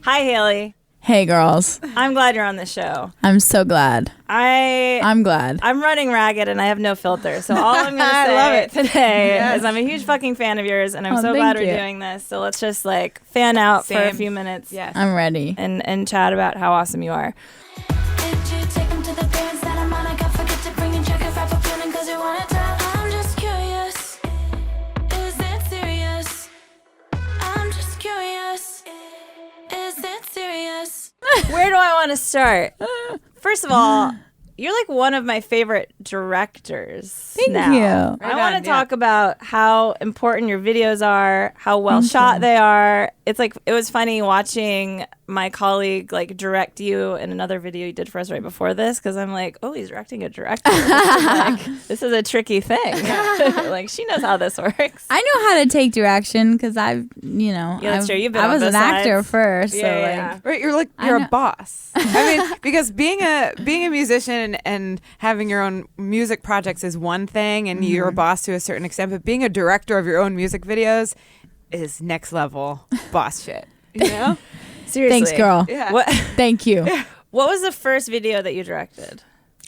Hi, Hayley. Hey, girls. I'm glad you're on the show. I'm so glad. I'm glad. I'm running ragged and I have no filter. So all I'm going to say today is I'm a huge fucking fan of yours and I'm so glad we're doing this. So let's just like fan out for a few minutes. Yes. I'm ready. And chat about how awesome you are. Where do I want to start? First of all, you're like one of my favorite directors. Thank you. I want to talk about how important your videos are, how well shot they are. It's like, it was funny watching my colleague like direct you in another video you did for us right before this, because I'm like, oh, he's directing a director. This is a tricky thing. Like, she knows how this works. I know how to take direction because I've, that's true. You've been I on was both an actor sides. first. Yeah. Right, you're a boss. I mean, because being a musician and having your own music projects is one thing, and you're a boss to a certain extent, but being a director of your own music videos is next level boss shit. You know? Seriously. Thanks, girl. Yeah. What? Thank you. What was the first video that you directed?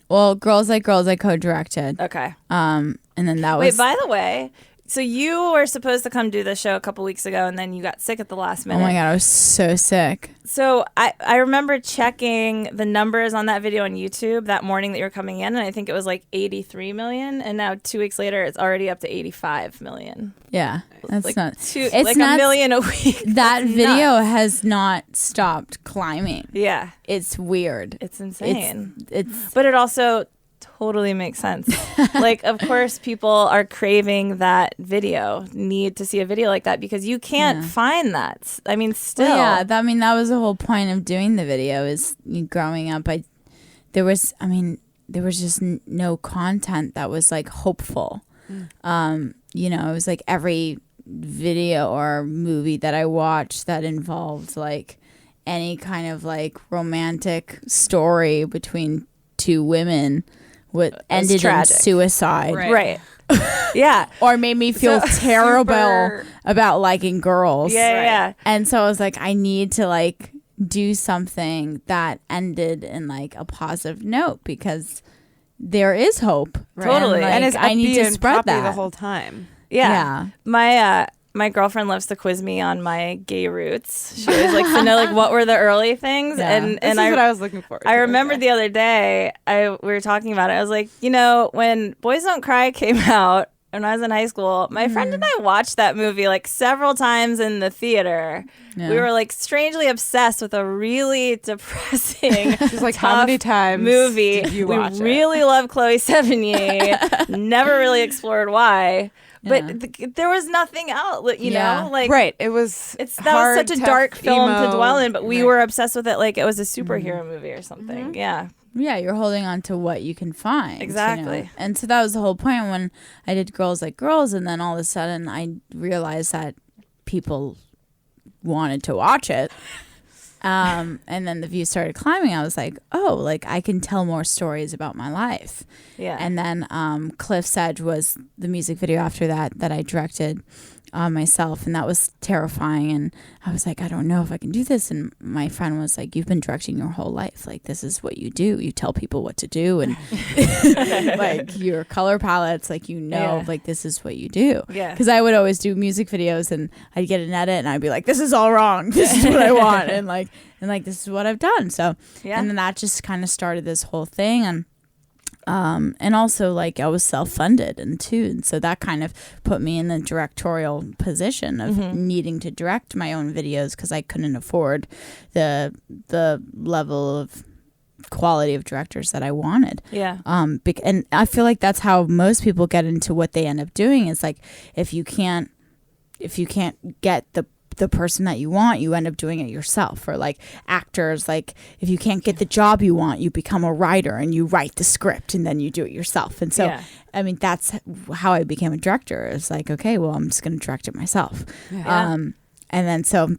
Well, Girls Like Girls I co-directed. Okay. And then that was... Wait, by the way, so you were supposed to come do the show a couple weeks ago, and then you got sick at the last minute. Oh my God, I was so sick. So I remember checking the numbers on that video on YouTube that morning that you were coming in, and I think it was like 83 million, and now 2 weeks later, it's already up to 85 million. Yeah, that's like not... It's like a million a week. That video has not stopped climbing. Yeah. It's weird. It's insane. It's but it also totally makes sense. Like, of course, people are craving that video, need to see a video like that, because you can't find that. I mean, still. Well, that was the whole point of doing the video is growing up. There was just no content that was like hopeful. It was like every video or movie that I watched that involved like any kind of like romantic story between two women ended in suicide. Right. Yeah. Or made me feel terrible about liking girls. Yeah. And so I was like, I need to like do something that ended in like a positive note, because there is hope. Right. Totally. And, like, I need to spread that the whole time. Yeah. My girlfriend loves to quiz me on my gay roots. She always likes to know like what were the early things. Yeah. And This is what I was looking for. I remember the other day we were talking about it. I was like, when Boys Don't Cry came out when I was in high school, my friend and I watched that movie like several times in the theater. Yeah. We were like strangely obsessed with a really depressing, She's like, how many times movie did you watch we really love Chloe Sevigny. Never really explored why. But there was nothing else, you know? Like, right. That was such a dark film emo, to dwell in, but we were obsessed with it like it was a superhero movie or something. Yeah. Yeah, you're holding on to what you can find. Exactly. And so that was the whole point when I did Girls Like Girls, and then all of a sudden I realized that people wanted to watch it. And then the views started climbing. I was like, oh, like I can tell more stories about my life. Yeah. And then Cliff's Edge was the music video after that I directed myself, and that was terrifying. And I was like, I don't know if I can do this. And my friend was like, you've been directing your whole life. Like, this is what you do. You tell people what to do, and like your color palettes, like, like this is what you do. Yeah. Because I would always do music videos, and I'd get an edit, and I'd be like, this is all wrong. This is what I want, and this is what I've done. So, and then that just kind of started this whole thing, and also like I was self-funded and so that kind of put me in the directorial position of needing to direct my own videos, because I couldn't afford the level of quality of directors that I wanted. Yeah. And I feel like that's how most people get into what they end up doing. Is like if you can't get the person that you want, you end up doing it yourself. Or like actors, like if you can't get the job you want, you become a writer and you write the script and then you do it yourself. And so I mean, that's how I became a director. It's like, okay, well, I'm just going to direct it myself. And then so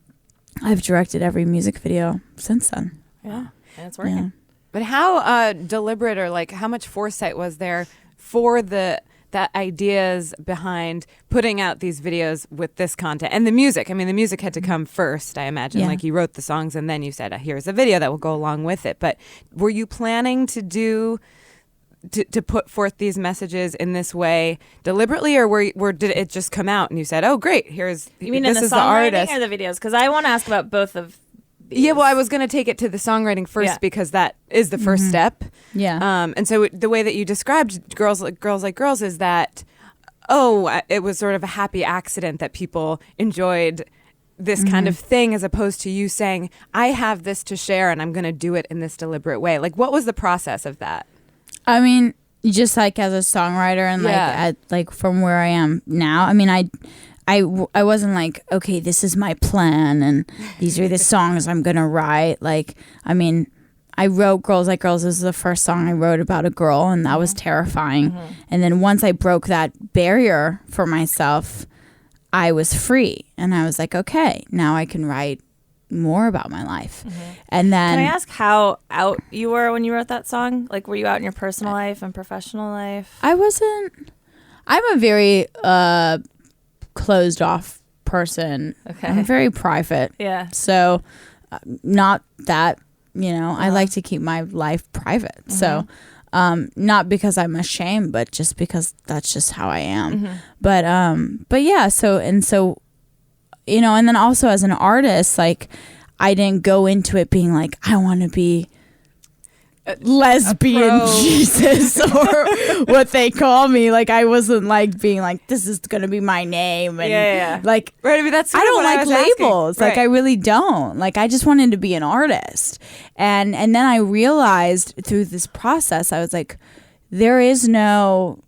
I've directed every music video since then. Yeah, and it's working. But how deliberate, or like how much foresight was there for the the ideas behind putting out these videos with this content and the music? I mean, the music had to come first, I imagine. Yeah. Like you wrote the songs and then you said, here's a video that will go along with it. But were you planning to to put forth these messages in this way deliberately, or did it just come out and you said, oh, great, here's You mean this in the is songwriting the artist? or the videos? Because I want to ask about both of these. Yeah, well, I was going to take it to the songwriting first because that is the first step. Yeah. And so the way that you described Girls Like Girls is that, it was sort of a happy accident that people enjoyed this kind of thing, as opposed to you saying, I have this to share and I'm going to do it in this deliberate way. Like, what was the process of that? I mean, just like as a songwriter and like from where I am now, I mean, I wasn't like, okay, this is my plan and these are the songs I'm going to write. Like, I mean, I wrote Girls Like Girls. This is the first song I wrote about a girl, and that was terrifying. And then once I broke that barrier for myself, I was free. And I was like, okay, now I can write more about my life. And then Can I ask how out you were when you wrote that song? Like, were you out in your personal life and professional life? I'm a very closed off person. Okay. I'm very private. Yeah. So not that, I like to keep my life private. So not because I'm ashamed, but just because that's just how I am. But yeah, so and then also as an artist, like, I didn't go into it being like, I want to be lesbian Jesus or what they call me. Like, I wasn't like being like, this is gonna be my name. And like, right, I mean, that's I don't like labels. Right. Like, I really don't. Like, I just wanted to be an artist. And then I realized through this process, I was like, there is no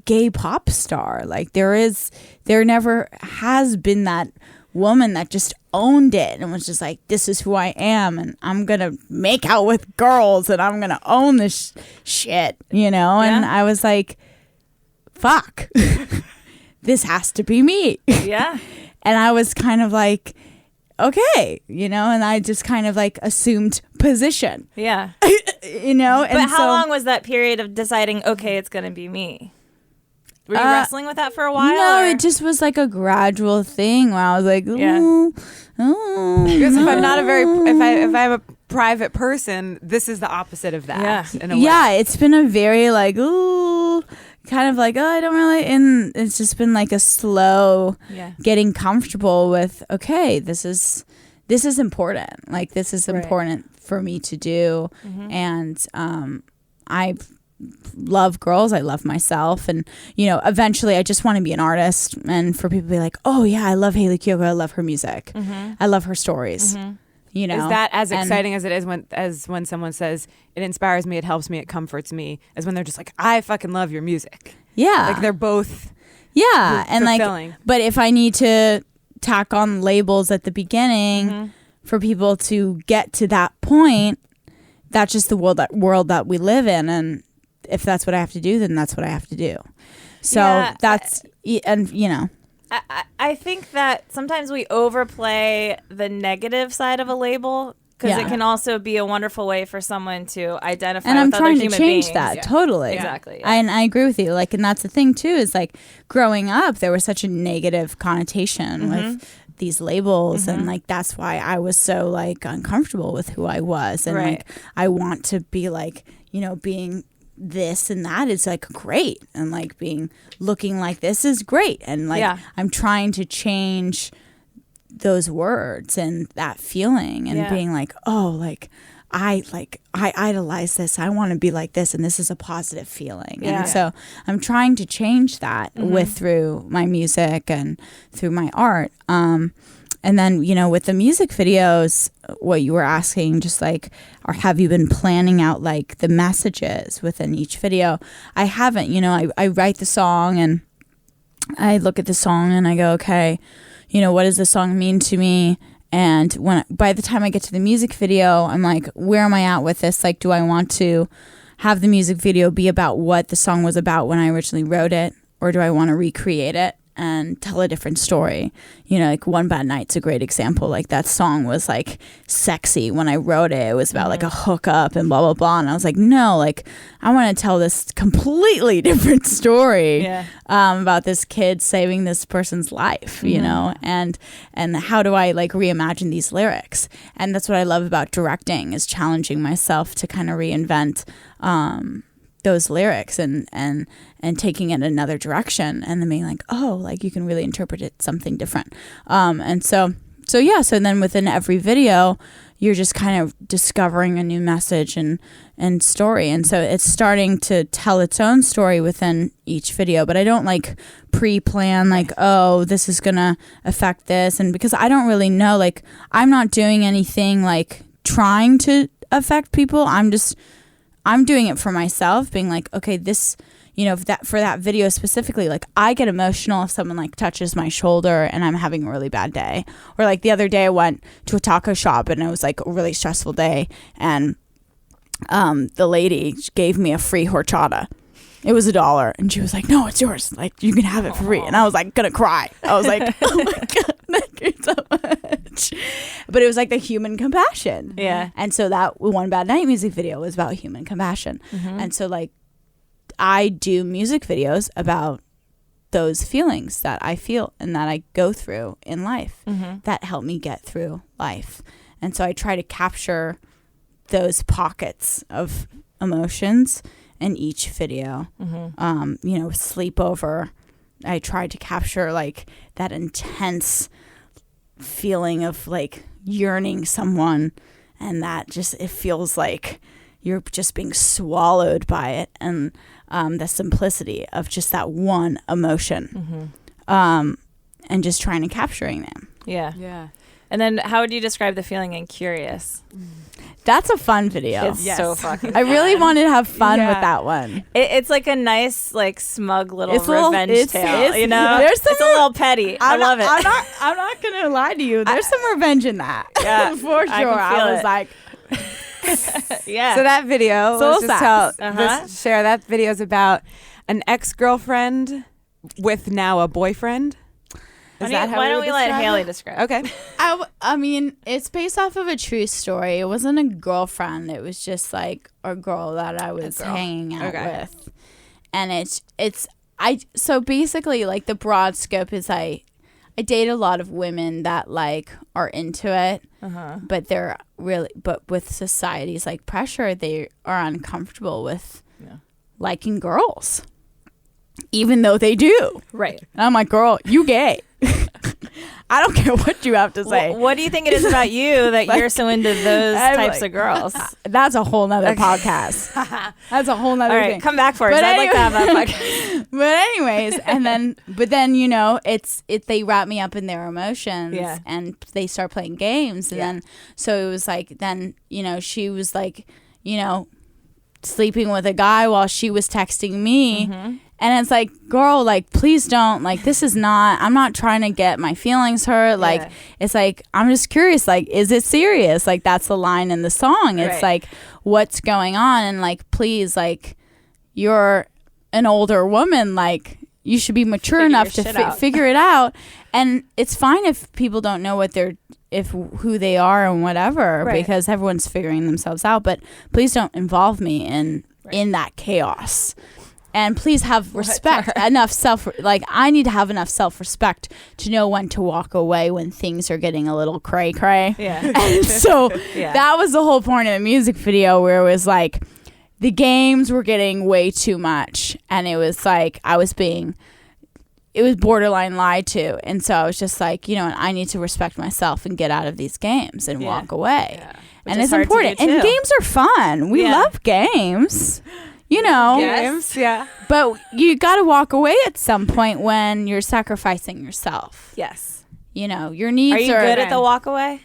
gay pop star. Like, there never has been that woman that just owned it and was just like, this is who I am, and I'm gonna make out with girls and I'm gonna own this shit, and I was like, fuck. This has to be me. Yeah. And I was kind of like, okay, and I just kind of like assumed position. Yeah. And But how long was that period of deciding, okay, it's gonna be me? Were you wrestling with that for a while? No, or? it just was like a gradual thing where I was like, ooh, Because if I'm not if I'm a private person, this is the opposite of that. Yeah. In a way. yeah, it's been a very like, ooh, kind of like, I don't really, and it's just been like a slow getting comfortable with, okay, this is important. Like, this is important for me to do. And I love girls, I love myself, and eventually I just want to be an artist, and for people to be like, oh yeah, I love Hayley Kiyoko, I love her music, I love her stories. Is that as exciting as it is when someone says it inspires me, it helps me, it comforts me, as when they're just like, I fucking love your music? Yeah, like, they're both and fulfilling. like, but if I need to tack on labels at the beginning for people to get to that point, that's just the world that we live in, and if that's what I have to do, then that's what I have to do. So that's, and I think that sometimes we overplay the negative side of a label, because it can also be a wonderful way for someone to identify and I'm with other trying to human change beings. that totally. Exactly. And I agree with you. Like, and that's the thing too, is like, growing up, there was such a negative connotation with these labels, and like, that's why I was so like uncomfortable with who I was, and like, I want to be like, being this and that is like great, and like looking like this is great, and like I'm trying to change those words and that feeling, and being like, oh, like I idolize this, I want to be like this, and this is a positive feeling. And so I'm trying to change that through my music and through my art. And then, with the music videos, what you were asking, just like, or have you been planning out like the messages within each video? I haven't. I write the song and I look at the song and I go, okay, what does the song mean to me? And by the time I get to the music video, I'm like, where am I at with this? Like, do I want to have the music video be about what the song was about when I originally wrote it, or do I want to recreate it? and tell a different story. You know, like One Bad Night's a great example. Like that song was like sexy when I wrote it. It was about like a hookup and blah blah blah. And I was like, no, like I want to tell this completely different story about this kid saving this person's life. You know, and how do I like reimagine these lyrics? And that's what I love about directing, is challenging myself to kind of reinvent those lyrics and taking it another direction, and then being like, oh, like you can really interpret it something different. And so then within every video, you're just kind of discovering a new message and story. And so it's starting to tell its own story within each video, but I don't like pre-plan like, oh, this is gonna affect this. And because I don't really know, like I'm not doing anything like trying to affect people. I'm doing it for myself, being like, okay, this, you know, for that video specifically, like I get emotional if someone like touches my shoulder and I'm having a really bad day. Or like the other day I went to a taco shop and it was like a really stressful day, and the lady gave me a free horchata. It was $1 and she was like, no, it's yours, like you can have it for free. And I was like gonna cry. I was like, oh my god, thank you so much. But it was like the human compassion. Yeah. And so that One Bad Night music video was about human compassion. And so like I do music videos about those feelings that I feel and that I go through in life that help me get through life. And so I try to capture those pockets of emotions in each video. You know, Sleepover, I tried to capture like that intense feeling of like yearning someone, and that just, it feels like you're just being swallowed by it, and the simplicity of just that one emotion, and just trying to capturing them. Yeah. And then how would you describe the feeling in Curious? That's a fun video. It's so fucking I really wanted to have fun with that one. It's like a nice, like smug little revenge tale, you know? It's a little petty. I love it. I'm not going to lie to you. There's some revenge in that. Yeah. For sure. I was like... Yeah. So that video, Soul let's share that video is about an ex-girlfriend with now a boyfriend. Why don't we let Hayley describe? Okay. I mean, it's based off of a true story. It wasn't a girlfriend. It was just like a girl that I was hanging out with. And so basically like the broad scope is I date a lot of women that like are into it, but they're really, but with society's like pressure, they are uncomfortable with liking girls, even though they do. Right. And I'm like, girl, you gay. I don't care what you have to say. What do you think it is about you that you're so into those types of girls? That's a whole nother podcast. That's a whole nother All right, thing. come back for us. I'd like to have that podcast. But anyways, but then you know, they wrap me up in their emotions, and they start playing games, and then so it was like, then you know, she was like, you know, sleeping with a guy while she was texting me. And it's like, girl, like, please don't, like, this is not, I'm not trying to get my feelings hurt. Like, it's like, I'm just curious, like, is it serious? Like, that's the line in the song. It's like, what's going on? And like, please, like, you're an older woman. Like, you should be mature enough to figure it out. And it's fine if people don't know who they are and whatever, because everyone's figuring themselves out. But please don't involve me in that chaos. And please have respect, I need to have enough self-respect to know when to walk away when things are getting a little cray-cray. Yeah. And so that was the whole point of the music video, where it was like the games were getting way too much. And it was like it was borderline lied to. And so I was just like, you know, I need to respect myself and get out of these games and walk away. Yeah. And it's important. And games are fun. We love games. You know, games, but you got to walk away at some point when you're sacrificing yourself. Yes. You know, your needs are you good at the walk away?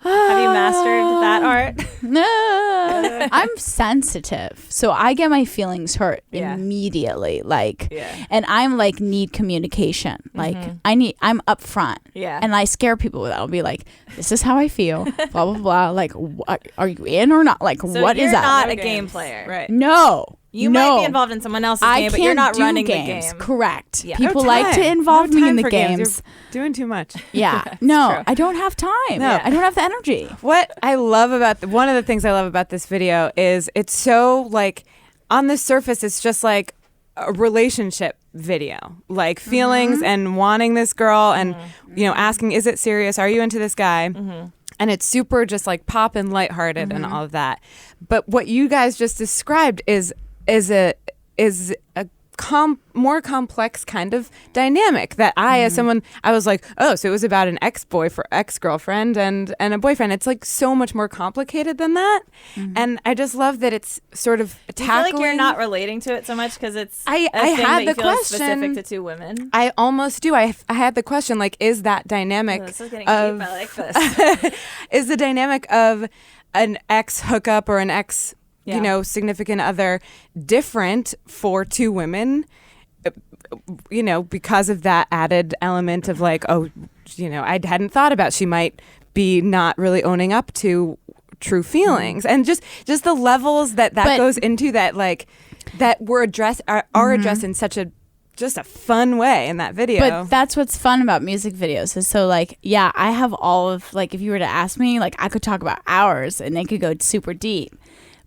Have you mastered that art? No. I'm sensitive. So I get my feelings hurt immediately. Like, and I'm like, need communication. Like I'm upfront. Yeah. And I scare people with that. I'll be like, this is how I feel. Blah, blah, blah. Like, what, are you in or not? Like, so what is that? You're not a game player. Right. No. You No. might be involved in someone else's I game, can't but you're not do running games. the game. Correct. Yeah. People No like to time. involve No me in time the for games. You're doing too much. Yeah. No, true. I don't have time. No. I don't have the energy. What I love about one of the things I love about this video is it's so like on the surface it's just like a relationship video, like feelings and wanting this girl and you know asking, is it serious? Are you into this guy? And it's super just like pop and lighthearted and all of that. But what you guys just described is a more complex kind of dynamic that I, as someone, I was like, oh, so it was about an ex-girlfriend and a boyfriend. It's like so much more complicated than that. And I just love that it's sort of Do you tackling. feel like you're not relating to it so much because it's I a thing had that the you feel is question. specific to two women? I almost do. I had the question, like, is that dynamic Oh, this is getting of, deep. I like this. is the dynamic of an ex hookup or an ex, Yeah. you know, significant other different for two women? You know, because of that added element of like, oh, you know, I hadn't thought about she might be not really owning up to true feelings, and just the levels that But- goes into that, like that were addressed are addressed in such a just a fun way in that video. But that's what's fun about music videos is so like, yeah, I have all of like, if you were to ask me, like I could talk about hours and they could go super deep,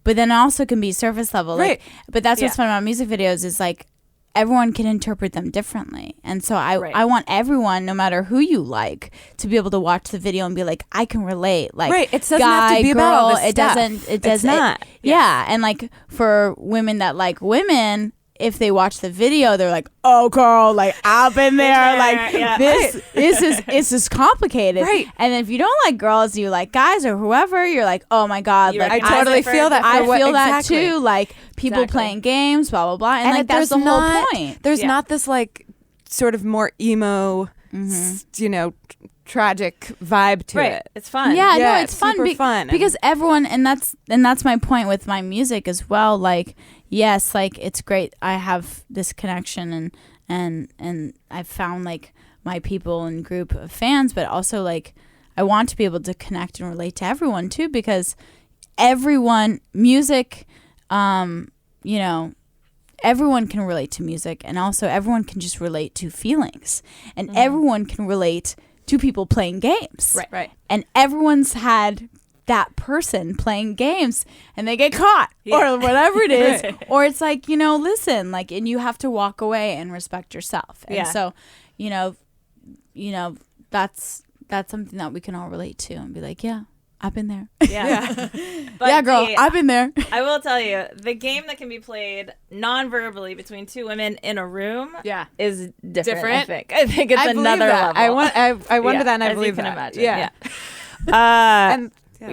but then it also can be surface level. Like, Right. but that's what's Yeah. fun about music videos is like, everyone can interpret them differently. And so Right. I want everyone, no matter who you like, to be able to watch the video and be like, I can relate. Like, Right, it doesn't guy, have to be girl, about all this it stuff. doesn't, it It's does not. yeah. And like for women that like women, if they watch the video, they're like, "Oh, girl, like I've been there. Like Yeah. this is complicated." Right. And then if you don't like girls, you like guys or whoever, you're like, "Oh my god, You're like I like, totally for feel that. I for what- feel that exactly. too. Like people Exactly. playing games, blah blah blah." And like that's the there's whole not- point. There's Yeah. not this like sort of more emo, Mm-hmm. you know, tragic vibe to Right. it. It's fun. Yeah, Yeah, no, it's fun, super fun. because everyone, and that's my point with my music as well. Like, yes, like it's great. I have this connection and I've found like my people and group of fans, but also like I want to be able to connect and relate to everyone too, because music, you know, everyone can relate to music, and also everyone can just relate to feelings, and everyone can relate to people playing games. Right. And everyone's had that person playing games and they get caught Yeah. or whatever it is. Right. Or it's like, you know, listen, like, and you have to walk away and respect yourself. And Yeah. so, you know, that's something that we can all relate to and be like, yeah, I've been there. Yeah. But yeah, girl, Dee, I've been there. I will tell you, the game that can be played non-verbally between two women in a room Yeah. is different. Different? I think it's I believe another that. level. I wonder Yeah, that, and I as believe you can that. imagine. Yeah. And Yeah.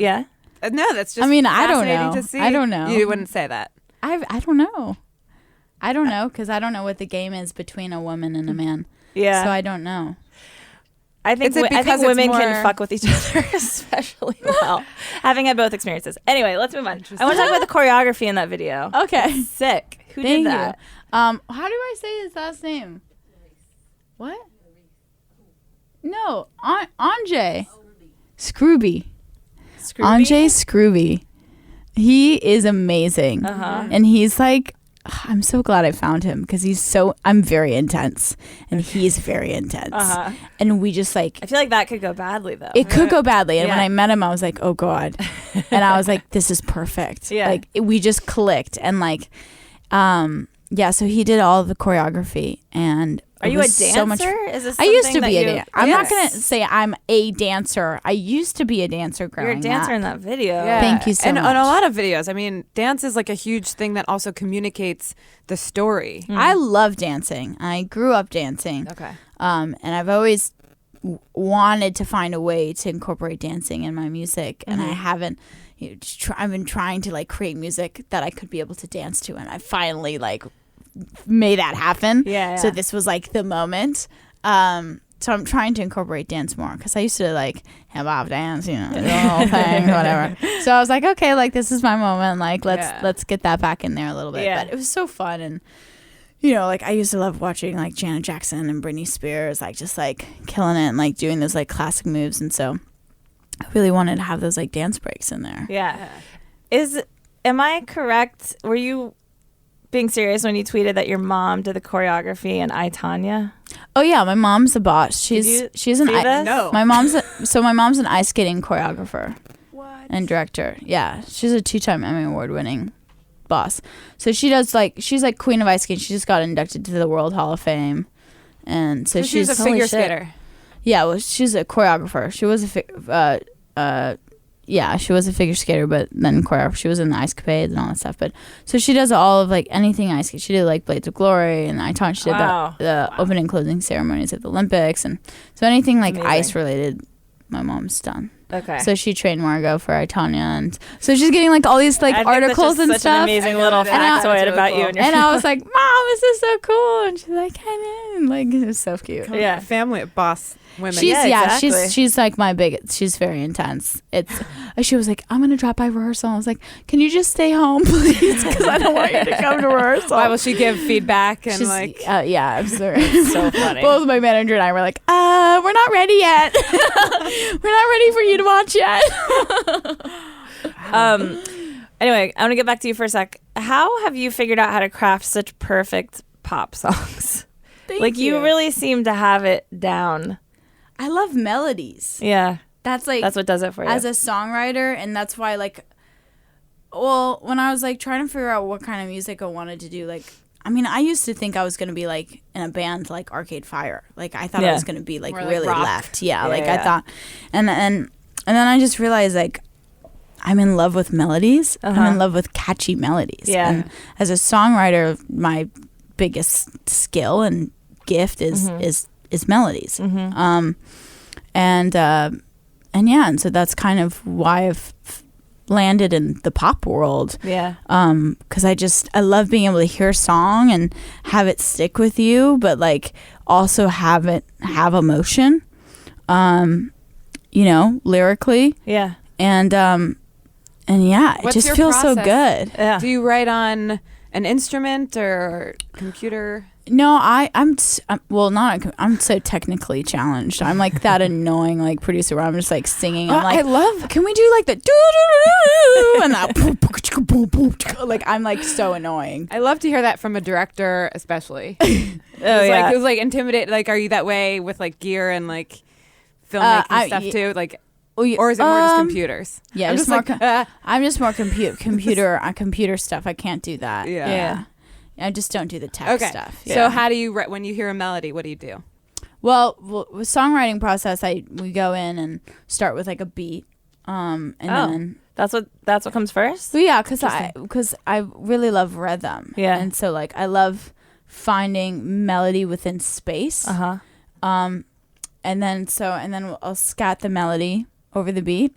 yeah. No, that's just. I mean, I don't fascinating know. To see. I don't know. You wouldn't say that. I don't know. I don't know, because I don't know what the game is between a woman and a man. Yeah. So I don't know. I think Is it I think because it's women more- can fuck with each other especially well, having had both experiences. Anyway, let's move on. I want to talk about the choreography in that video. Okay. Sick. Who Thank did that? you. How do I say his last name? What? No, Anjay. Scrooby. Anjay Scrooby. He is amazing. Uh-huh. And he's like, I'm so glad I found him because I'm very intense and he's very intense. Uh-huh. And we just like, I feel like that could go badly though. it could go badly. And when Yeah. I met him, I was like, oh God. And I was like, this is perfect. Yeah. Like we just clicked and like, yeah, so he did all of the choreography and Are it you a was dancer? so much Is this I used something to be that a you- dancer. I'm not Yes. gonna say I'm a dancer. I used to be a dancer growing You're a dancer up. in that video. Yeah. Thank you so and much. on a lot of videos, I mean, dance is like a huge thing that also communicates the story. I love dancing. I grew up dancing. Okay. And I've always wanted to find a way to incorporate dancing in my music, and I haven't. I've been trying to like create music that I could be able to dance to, and I finally like made that happen. Yeah, So yeah. this was like the moment. So I'm trying to incorporate dance more because I used to like hip hop dance, you know, the whole thing, whatever. So I was like, okay, like this is my moment. Like let's get that back in there a little bit. Yeah. But it was so fun, and you know, like I used to love watching like Janet Jackson and Britney Spears, like just like killing it and like doing those like classic moves. And so I really wanted to have those like dance breaks in there. Yeah. Am I correct? Were you being serious when you tweeted that your mom did the choreography in I, Tanya? Oh yeah, my mom's the boss. She's an see this? No. my mom's an ice skating choreographer What? and director. Yeah, she's a 2-time Emmy Award winning boss. So she does she's like queen of ice skating. She just got inducted to the World Hall of Fame, and so she's a holy figure shit. skater. Yeah, well, she's a choreographer. She was she was a figure skater, but then choreographer. She was in the Ice Capades and all that stuff. But so she does all of like anything ice skate. She did like Blades of Glory, and I taught. She did the opening and closing ceremonies at the Olympics, and so anything like ice related, my mom's done. Okay. So she trained Margot for I, Tanya, and so she's getting like all these like articles and such stuff. An amazing little factoid really about cool. you and your And I was like, Mom, this is so cool. And she's like, I know. Like, it was so cute. Yeah. Family boss women. Exactly. She's like my big. She's very intense. She was like, I'm gonna drop by rehearsal. I was like, can you just stay home, please? Because I don't want you to come to rehearsal. Why will she give feedback and She's, like? yeah, I'm sorry. It's so funny. Both my manager and I were like, we're not ready yet. We're not ready for you to watch yet. Anyway, I want to get back to you for a sec. How have you figured out how to craft such perfect pop songs? Thank you really seem to have it down. I love melodies. Yeah. That's what does it for you. As a songwriter, and that's why when I was like trying to figure out what kind of music I wanted to do, like, I mean, I used to think I was going to be like in a band like Arcade Fire. Like I thought I was going to be like more really like rock. left. Yeah, I thought. And then I just realized like I'm in love with melodies. I'm in love with catchy melodies. Yeah. And as a songwriter, my biggest skill and gift is melodies. And so that's kind of why I've landed in the pop world. Yeah. Because I love being able to hear a song and have it stick with you, but like also have it have emotion, lyrically. Yeah. And yeah, it What's just your feels so process? good. Yeah. Do you write on an instrument or computer? No, I'm so technically challenged. I'm like that annoying like producer where I'm just like singing. I'm like, I love. can we do like the doo-doo-doo-doo-doo and that like I'm like so annoying. I love to hear that from a director, especially. Oh, It was like intimidating. Like, are you that way with like gear and like filmmaking stuff too? Like, or is it more just computers? Yeah, I'm just just more like, I'm just more computer stuff. I can't do that. Yeah. I just don't do the tech stuff. So how do you when you hear a melody? What do you do? Well, with songwriting process, we go in and start with like a beat, and then that's what comes first. well, yeah, because I really love rhythm. Yeah. And so like I love finding melody within space. And then I'll scat the melody over the beat,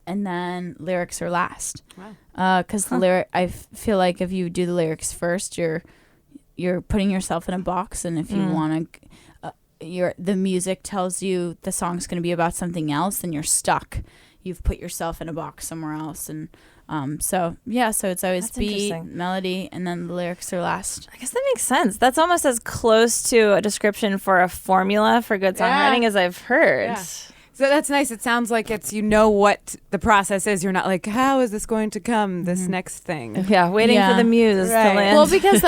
and then lyrics are last. Wow. Because I feel like if you do the lyrics first, you're putting yourself in a box, and if you want to, the music tells you the song's going to be about something else, then you're stuck. You've put yourself in a box somewhere else, and so it's always beat, melody, and then the lyrics are last. I guess that makes sense. That's almost as close to a description for a formula for good songwriting as I've heard. Yeah. So that's nice. It sounds like what the process is. You're not like, how is this going to come, this next thing? Yeah, waiting for the muse to land. Well, because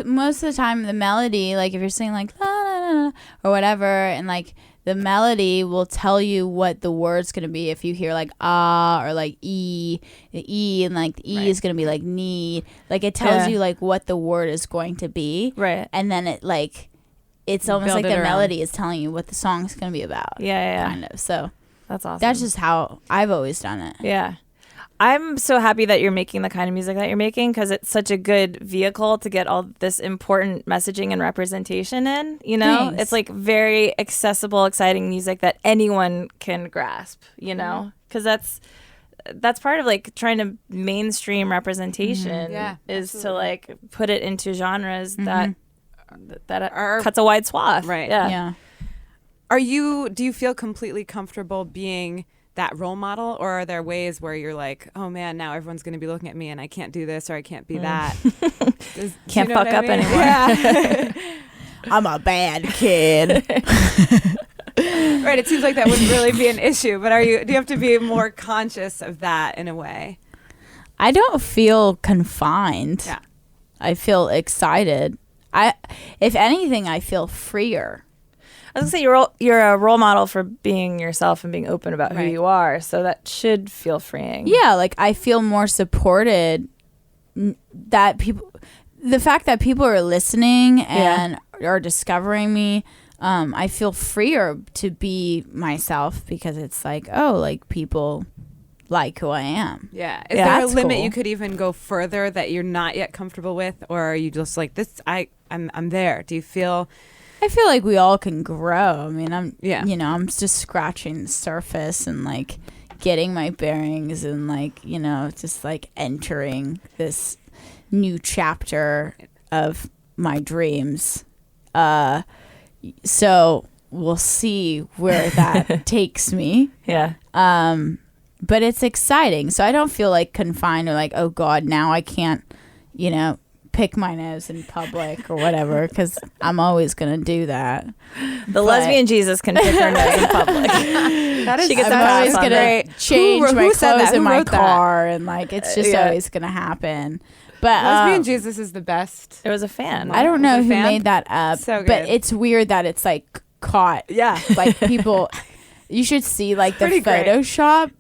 most of the time the melody, like if you're singing like la, la, la, la, or whatever, and like the melody will tell you what the word's going to be. If you hear like ah or like the E and like the E is going to be like need. Like it tells you like what the word is going to be. Right. And then it's almost like the melody is telling you what the song's going to be about. Yeah. Kind of. So that's awesome. that's just how I've always done it. Yeah. I'm so happy that you're making the kind of music that you're making, because it's such a good vehicle to get all this important messaging and representation in. Thanks. It's like very accessible, exciting music that anyone can grasp, because that's part of like trying to mainstream representation is to like put it into genres that cuts a wide swath. Right. Yeah. Do you feel completely comfortable being that role model, or are there ways where you're like, oh man, now everyone's going to be looking at me and I can't do this or I can't be that? Can't fuck up anymore. Yeah. I'm a bad kid. Right. It seems like that wouldn't really be an issue, but do you have to be more conscious of that in a way? I don't feel confined. Yeah. I feel excited. If anything, I feel freer. I was gonna say you're a role model for being yourself and being open about who you are, so that should feel freeing. Yeah, like I feel more supported. That the fact that people are listening and are discovering me, I feel freer to be myself because it's like, oh, like people like who I am. Yeah. Is there a limit you could even go further that you're not yet comfortable with, or are you just like this? I'm there. Do you feel? I feel like we all can grow. I mean, I'm just scratching the surface and like getting my bearings and like, just like entering this new chapter of my dreams. So we'll see where that takes me. Yeah. But it's exciting. So I don't feel like confined or like, oh God, now I can't, pick my nose in public or whatever, because I'm always going to do that. The lesbian Jesus can pick her nose in public. She gets I'm always going to change my clothes in my car, and like it's just always going to happen. But Lesbian Jesus is the best. It was a fan. I don't know who made that up, so good. but it's weird that it's like caught. Yeah. Like people, you should see like the Photoshop.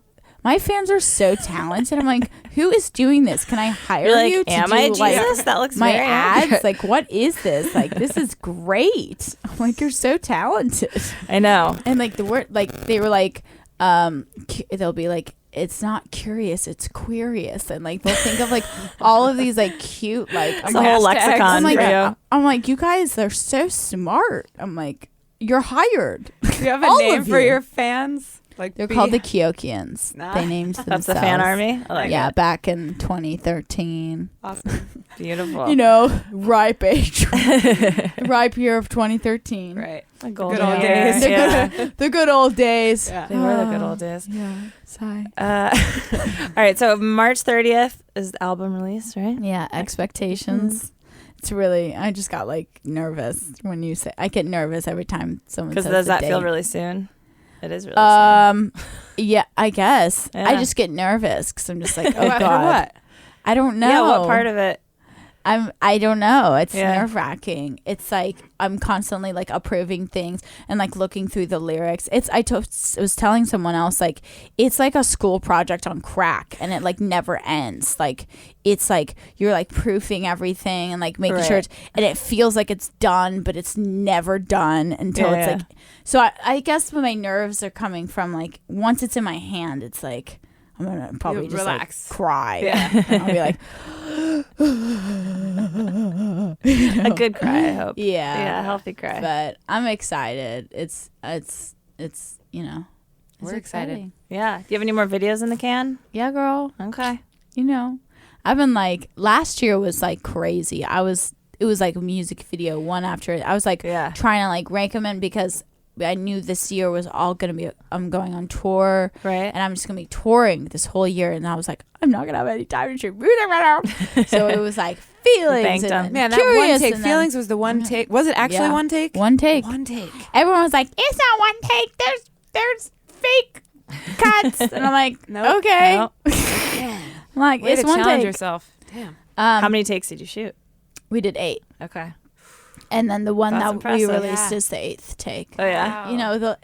My fans are so talented. I'm like, who is doing this? Can I hire you to am do I Jesus? That looks my very ads? Like, what is this? Like, this is great. I'm like, you're so talented. I know. And like the word, like they were like, they'll be like, it's not curious, it's queerious, and like they'll think of like all of these like cute like it's a whole lexicon for you. I'm like, you guys, they're so smart. I'm like, you're hired. Do you have a name for your fans? Like they're called the Kiyokians. They named themselves. That's the fan army. I like it. Back in 2013. Awesome, beautiful. Ripe age, ripe year of 2013. Right, the good old days. The good old days. Yeah. They were the good old days. Yeah. Sigh. All right, so March 30th is the album release, right? Yeah, expectations. It's really, I just got like nervous when you say. I get nervous every time someone says the date. Because does that feel really soon? It is really soon. Yeah, I guess. Yeah. I just get nervous because I'm just like, oh God. For what? I don't know. Yeah, what part of it? I don't know. It's nerve-wracking. It's like I'm constantly like approving things and like looking through the lyrics. I was telling someone else like it's like a school project on crack, and it like never ends. Like it's like you're like proofing everything and like making sure and it feels like it's done, but it's never done until it's like. So I guess when my nerves are coming from like once it's in my hand, it's like I'm gonna probably just relax. like cry. Yeah. I'll be like. A good cry, I hope. Yeah, a healthy cry. But I'm excited. It's We're excited. Yeah. Do you have any more videos in the can? Yeah, girl. Okay. I've been like last year was like crazy. It was like a music video one after it. I was like trying to like rank them in because I knew this year was all gonna be. I'm going on tour, right? And I'm just gonna be touring this whole year. And I was like, I'm not gonna have any time to shoot music right now. So it was like feelings. And man, that one take. Feelings was the one take. Was it actually one take? One take. One take. Everyone was like, it's not one take. There's fake cuts. And I'm like, nope. Okay. Nope. I'm like, way it's to one challenge take. yourself. Damn. How many takes did you shoot? We did 8. Okay. And then the one That's that impressive. we released is the 8th take. Oh yeah. Wow.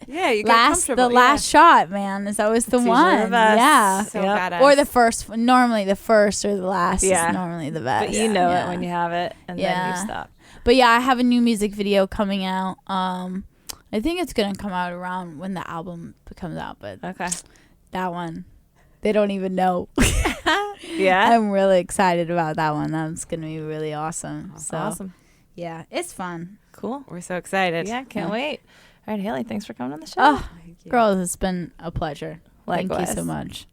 You get comfortable. the last shot, man, is always the It's usually one. the best. Yeah. So badass. Or the first. Normally the first or the last Yeah. is normally the best. But you know it when you have it, and then you stop. But yeah, I have a new music video coming out. I think it's gonna come out around when the album comes out. But Okay. that one, they don't even know. Yeah. I'm really excited about that one. That's gonna be really awesome. That's So awesome. yeah, it's fun. Cool. We're so excited. Yeah, can't wait. All right, Hayley, thanks for coming on the show. Oh, girls, it's been a pleasure. Likewise. Thank you so much.